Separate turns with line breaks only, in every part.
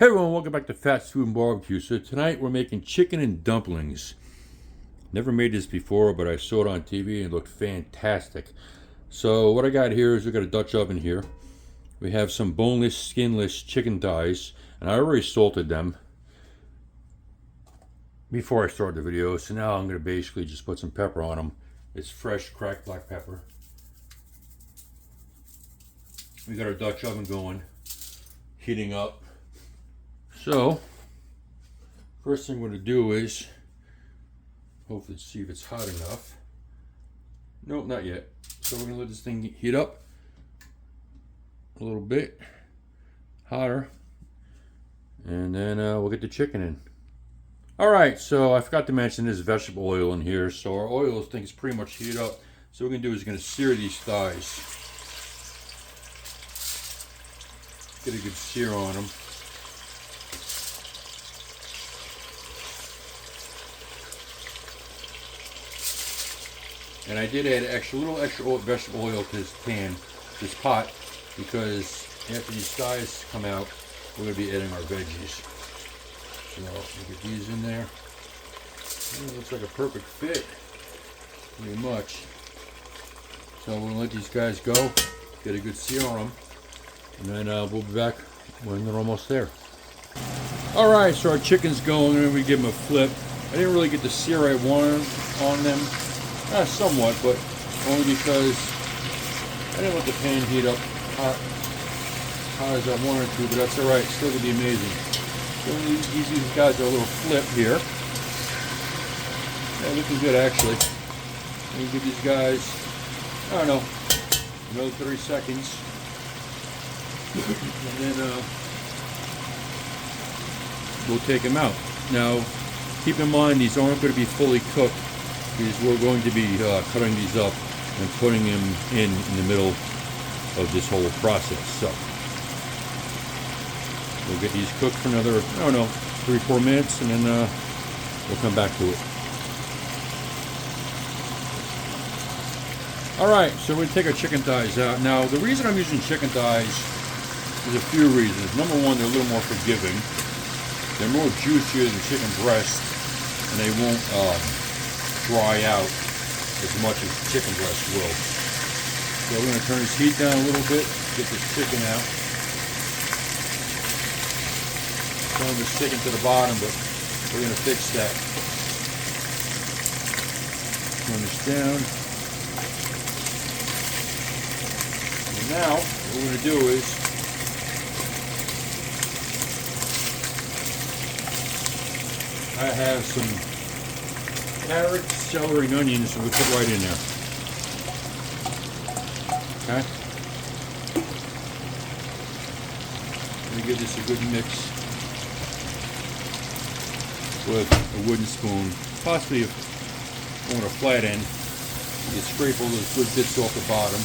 Hey everyone, welcome back to Fast Food and Barbecue. So tonight we're making chicken and dumplings. Never made this before, but I saw it on TV and it looked fantastic. So what I got here is we got a Dutch oven here. We have some boneless, skinless chicken thighs, and I already salted them before I started the video. So now I'm going to basically just put some pepper on them. It's fresh cracked black pepper. We got our Dutch oven going, heating up. So, first thing we're going to do is, hopefully see if it's hot enough. Nope, not yet. So we're going to let this thing heat up a little bit, hotter, and then we'll get the chicken in. Alright, so I forgot to mention there's vegetable oil in here, so our oil thing is pretty much heated up. So what we're going to do is we're going to sear these thighs. Get a good sear on them. And I did add a little extra vegetable oil to this pan, this pot, because after these thighs come out, we're going to be adding our veggies. So we'll get these in there. It looks like a perfect fit, pretty much. So we're going to let these guys go, get a good sear on them, and then we'll be back when they're almost there. Alright, so our chicken's going, and we give them a flip. I didn't really get the sear I wanted on them. Somewhat, but only because I didn't let the pan heat up hot as I wanted to, but that's alright, still going to be amazing. So these guys are a little flip here. Yeah, looking good actually. We'll give these guys, I don't know, another 30 seconds. And then we'll take them out. Now, keep in mind these aren't going to be fully cooked, because we're going to be cutting these up and putting them in the middle of this whole process. So we'll get these cooked for another, I don't know, 3-4 minutes, and then we'll come back to it. Alright, so we're going to take our chicken thighs out. Now, the reason I'm using chicken thighs is a few reasons. Number one, they're a little more forgiving. They're more juicier than chicken breast, and they won't dry out as much as chicken breast will. So we're going to turn this heat down a little bit, get this chicken out. Some of it's sticking to the bottom, but we're going to fix that. Turn this down. And now, what we're going to do is I have some carrots, celery, and onions, and we put right in there. Okay? Let me give this a good mix with a wooden spoon. Possibly on a flat end. You scrape all those good bits off the bottom.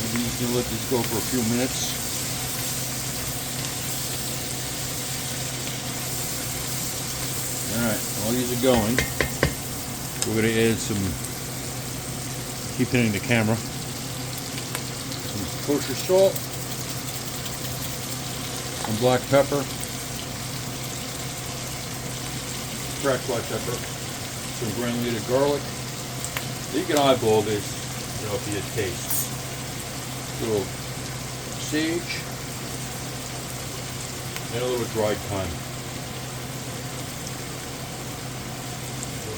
Maybe you can let this go for a few minutes. Alright, while these are going, we're going to add some, keep hitting the camera, some kosher salt, some black pepper, cracked black pepper, some granulated garlic. You can eyeball this, for your taste. A little sage, and a little dried thyme.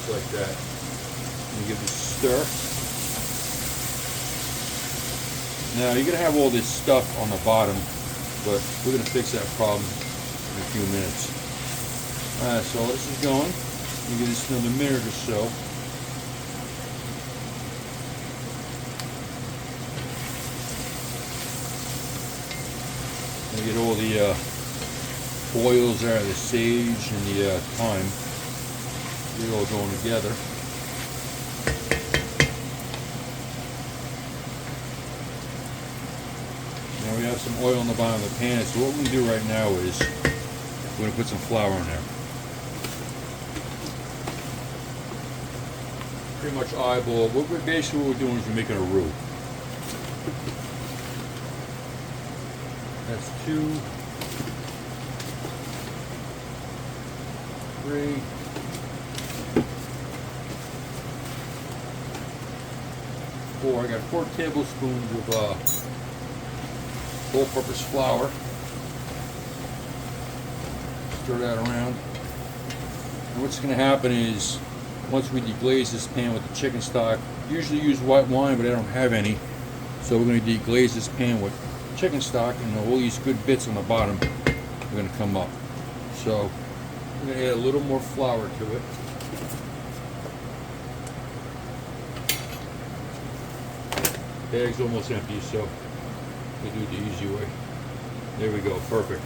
Like that. And give this a stir. Now you're going to have all this stuff on the bottom, but we're going to fix that problem in a few minutes. Alright, so this is going. We'll give this another minute or so. And get all the oils there, the sage and the thyme. They're all going together. Now we have some oil on the bottom of the pan, so what we're going to do right now is we're going to put some flour in there. Pretty much eyeball. Basically what we're doing is we're making a roux. That's 2, 3, 4. I got 4 tablespoons of all-purpose flour. Stir that around. And what's going to happen is, once we deglaze this pan with the chicken stock, usually use white wine, but I don't have any. So we're going to deglaze this pan with chicken stock, and all these good bits on the bottom are going to come up. So I'm going to add a little more flour to it. Bag's almost empty, so we do it the easy way. There we go, perfect.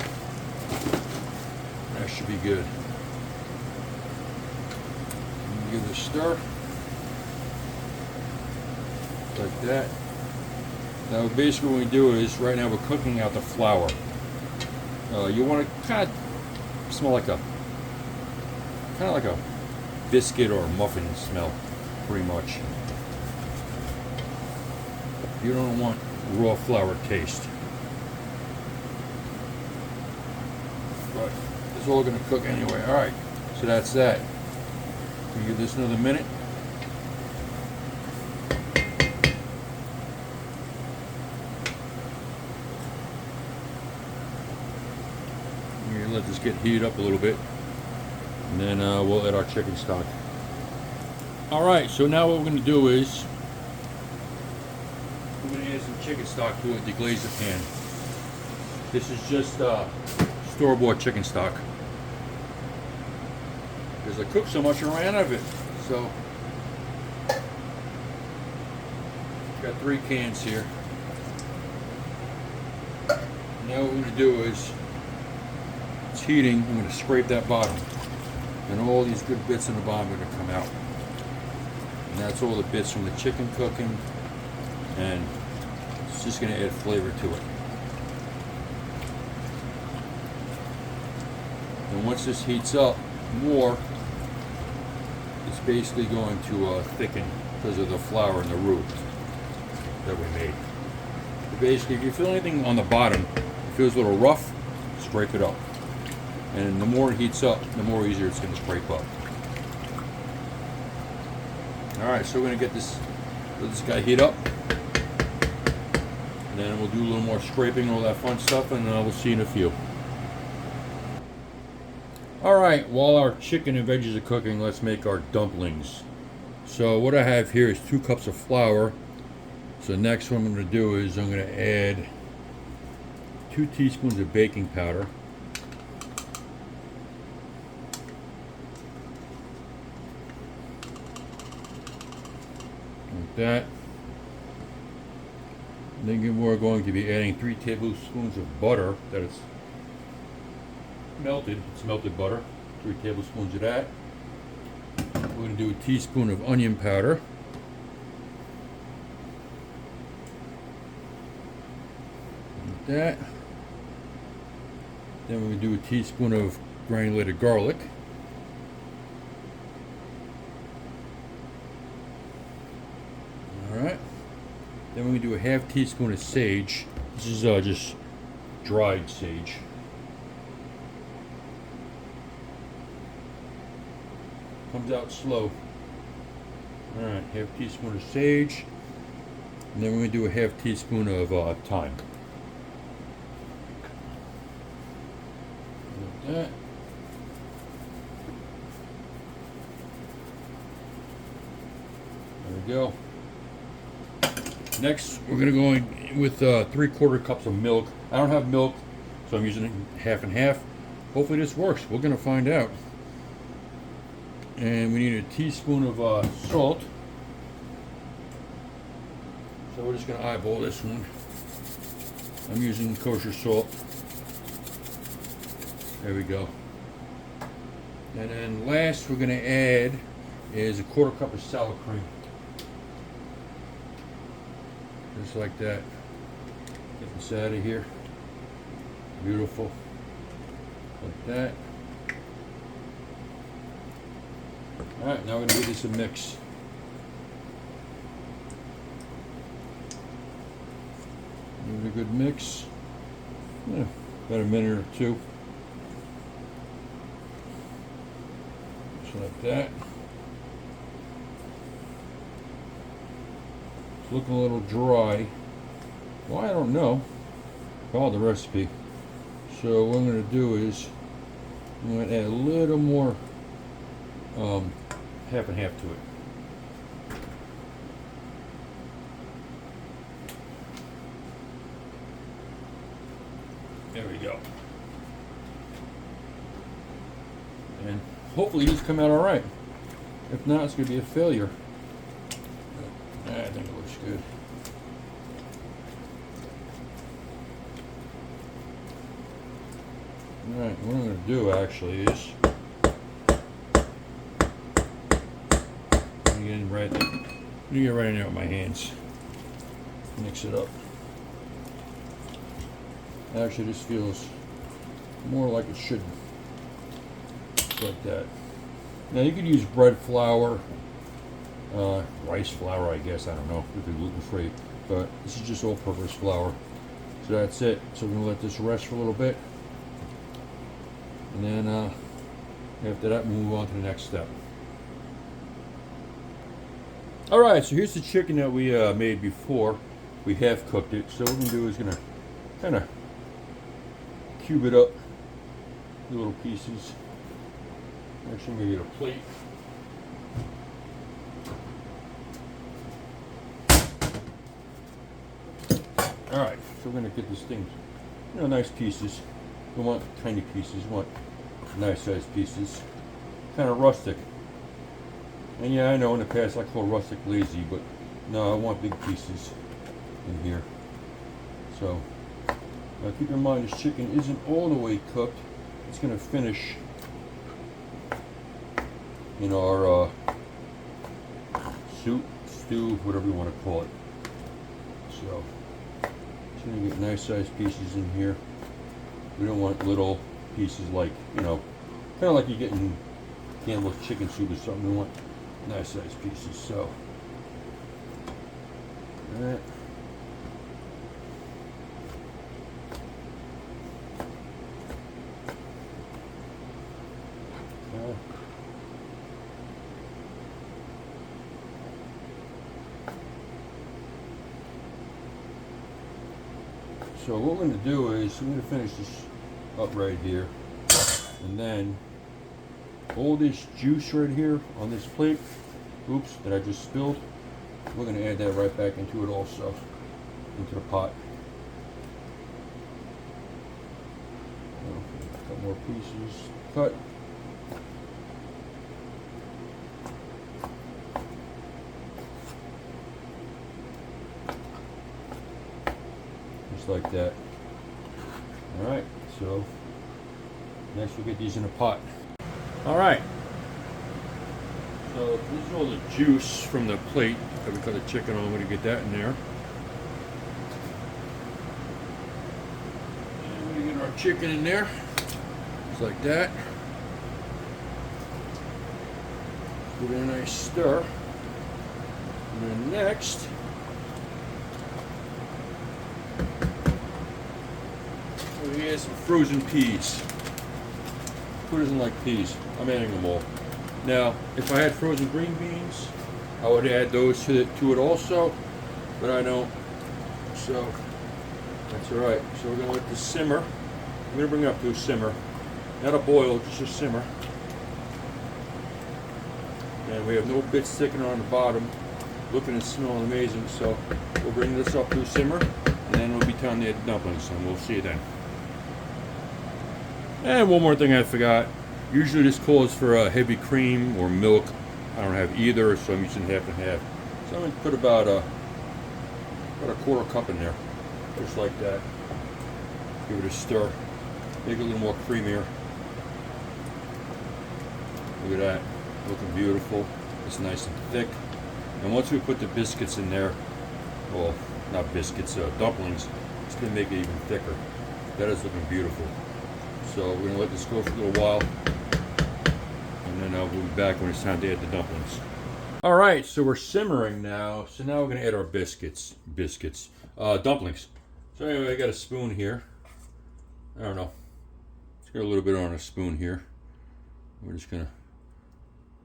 That should be good. Give it a stir, like that. Now basically what we do is, right now we're cooking out the flour. You want to kind of smell like a biscuit or a muffin smell, pretty much. You don't want raw flour taste. But it's all going to cook anyway. All right, so that's that. We give this another minute. We're let this get heated up a little bit, and then we'll add our chicken stock. All right, so now what we're going to do is we're going to add some chicken stock to it, deglaze the pan. This is just store-bought chicken stock. Because I cooked so much, I ran out of it. So, got 3 cans here. Now what we're going to do is, it's heating, I'm going to scrape that bottom. And all these good bits in the bottom are going to come out. And that's all the bits from the chicken cooking. And it's just going to add flavor to it. And once this heats up more, it's basically going to thicken because of the flour and the roux that we made. But basically, if you feel anything on the bottom, it feels a little rough, scrape it up. And the more it heats up, the more easier it's going to scrape up. Alright, so we're going to let this guy heat up. And then we'll do a little more scraping, all that fun stuff, and we'll see you in a few. Alright, while our chicken and veggies are cooking, let's make our dumplings. So what I have here is 2 cups of flour. So next what I'm going to do is I'm going to add 2 teaspoons of baking powder. Like that. And then we're going to be adding 3 tablespoons of butter that is melted. It's melted butter. 3 tablespoons of that. We're going to do a teaspoon of onion powder. Like that. Then we're going to do a teaspoon of granulated garlic. Alright. Then we're going to do a half teaspoon of sage. This is just dried sage. Comes out slow. Alright, half teaspoon of sage. And then we're going to do a half teaspoon of thyme. Like that. There we go. Next, we're going to go in with 3/4 cups of milk. I don't have milk, so I'm using it half and half. Hopefully this works. We're going to find out. And we need a teaspoon of salt. So we're just going to eyeball this one. I'm using kosher salt. There we go. And then last we're going to add is a 1/4 cup of sour cream. Just like that. Get this out of here. Beautiful. Like that. Alright, now we're going to give this a mix. Give it a good mix. Yeah, about a minute or two. Just like that. It's looking a little dry. Why, I don't know. Follow the recipe. So what I'm going to do is I'm going to add a little more half and half to it. There we go. And hopefully these come out all right. If not, it's going to be a failure. I think it looks good. Alright, what I'm going to do actually is I'm going to get right in there with my hands. Mix it up. Actually, this feels more like it should. Just like that. Now you could use bread flour, rice flour, I guess. I don't know if it's gluten free, but this is just all-purpose flour. So that's it. So we're gonna let this rest for a little bit, and then after that, we'll move on to the next step. All right. So here's the chicken that we made before. We half cooked it. So what we're gonna do is gonna kind of cube it up in little pieces. Actually, I'm gonna get a plate. All right, so we're gonna get this thing, nice pieces. We want tiny pieces. We want nice sized pieces. Kind of rustic. And yeah, I know in the past I call rustic lazy, but no, I want big pieces in here. So. Now keep in mind this chicken isn't all the way cooked. It's going to finish in our soup, stew, whatever you want to call it. So it's going to get nice sized pieces in here. We don't want little pieces like, kind of like you get in Campbell's chicken soup or something. We want nice sized pieces. So that. So what we're going to do is I'm going to finish this up right here, and then all this juice right here on this plate, that I just spilled, we're going to add that right back into it also, into the pot. A couple more pieces cut. Like that. Alright, so next we'll get these in a pot. Alright, so this is all the juice from the plate that we cut the chicken on. We're going to get that in there. And we're going to get our chicken in there, just like that. Give it a nice stir. And then next, we add some frozen peas. Who doesn't like peas? I'm adding them all. Now, if I had frozen green beans, I would add those to it also, but I don't. So that's all right. So we're gonna let this simmer. I'm gonna bring it up to a simmer, not a boil, just a simmer. And we have no bits sticking on the bottom, looking and smelling amazing. So we'll bring this up to a simmer, and then we'll be time to add the dumplings, and we'll see you then. And one more thing I forgot. Usually this calls for heavy cream or milk. I don't have either, so I'm using half and half. So I'm going to put about a quarter cup in there, just like that. Give it a stir. Make it a little more creamier. Look at that, looking beautiful. It's nice and thick. And once we put the biscuits in there, well, not biscuits, dumplings, it's going to make it even thicker. That is looking beautiful. So we're going to let this go for a little while, and then we'll be back when it's time to add the dumplings. All right, so we're simmering now. So now we're going to add our dumplings. So anyway, I got a spoon here. I don't know. Let's get a little bit on a spoon here. We're just gonna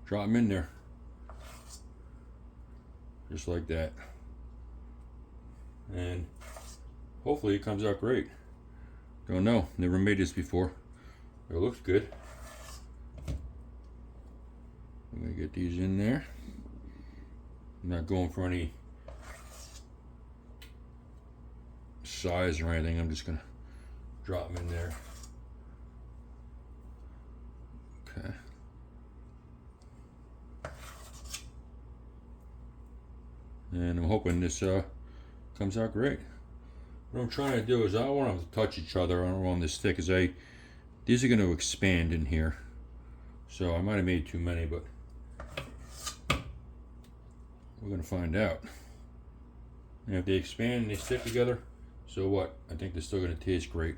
drop them in there. Just like that. And hopefully it comes out great. Don't know, never made this before. It looks good. I'm gonna get these in there. I'm not going for any size or anything. I'm just gonna drop them in there. Okay. And I'm hoping this comes out great. What I'm trying to do is I don't want them to touch each other. I don't want them this thick, because these are going to expand in here. So I might have made too many, but we're going to find out. And if they expand and they stick together, so what? I think they're still going to taste great.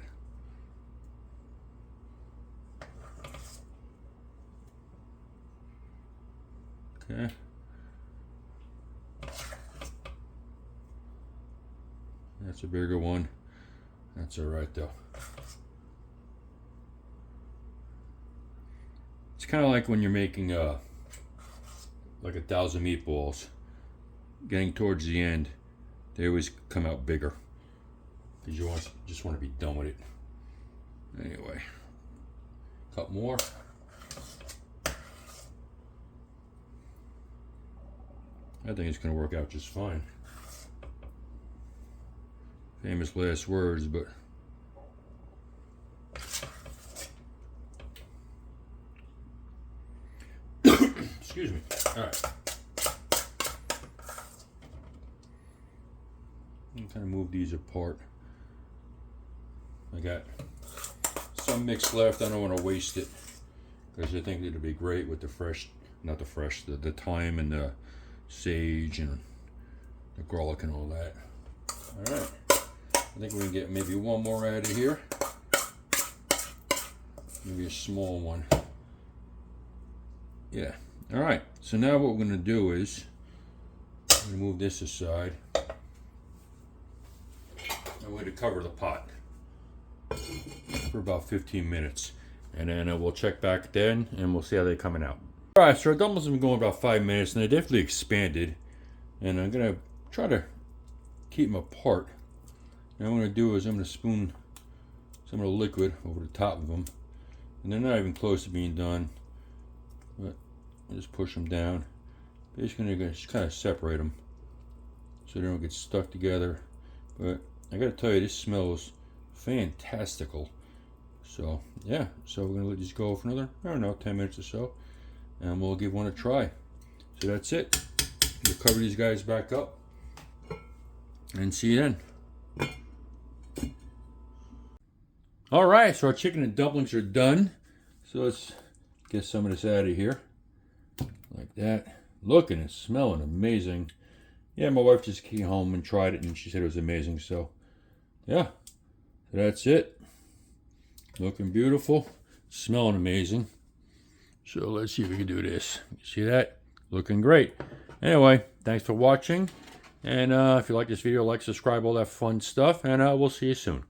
Okay. That's a bigger one. That's all right though. It's kind of like when you're making like 1,000 meatballs. Getting towards the end, they always come out bigger because you just want to be done with it. Anyway, a couple more. I think it's going to work out just fine. Famous last words, but excuse me. All right. I'm kind of move these apart. I got some mix left. I don't want to waste it because I think it'll be great with the fresh, not the fresh, the thyme and the sage and the garlic and all that. All right. I think we can get maybe one more out of here. Maybe a small one. Yeah. All right. So now what we're going to do is I'm going to move this aside. I'm going to cover the pot for about 15 minutes. And then we'll check back then and we'll see how they're coming out. All right. So our dumplings have been going about 5 minutes and they definitely expanded. And I'm going to try to keep them apart. And what I'm going to do is I'm going to spoon some of the liquid over the top of them. And they're not even close to being done. But I'll just push them down. Basically, I'm going to just kind of separate them so they don't get stuck together. But I got to tell you, this smells fantastical. So, yeah. So we're going to let these go for another, I don't know, 10 minutes or so. And we'll give one a try. So that's it. We'll cover these guys back up. And see you then. All right, so our chicken and dumplings are done. So let's get some of this out of here. Like that. Looking and smelling amazing. Yeah, my wife just came home and tried it and she said it was amazing. So, yeah. So that's it. Looking beautiful. Smelling amazing. So let's see if we can do this. You see that? Looking great. Anyway, thanks for watching. And if you like this video, like, subscribe, all that fun stuff. And we'll see you soon.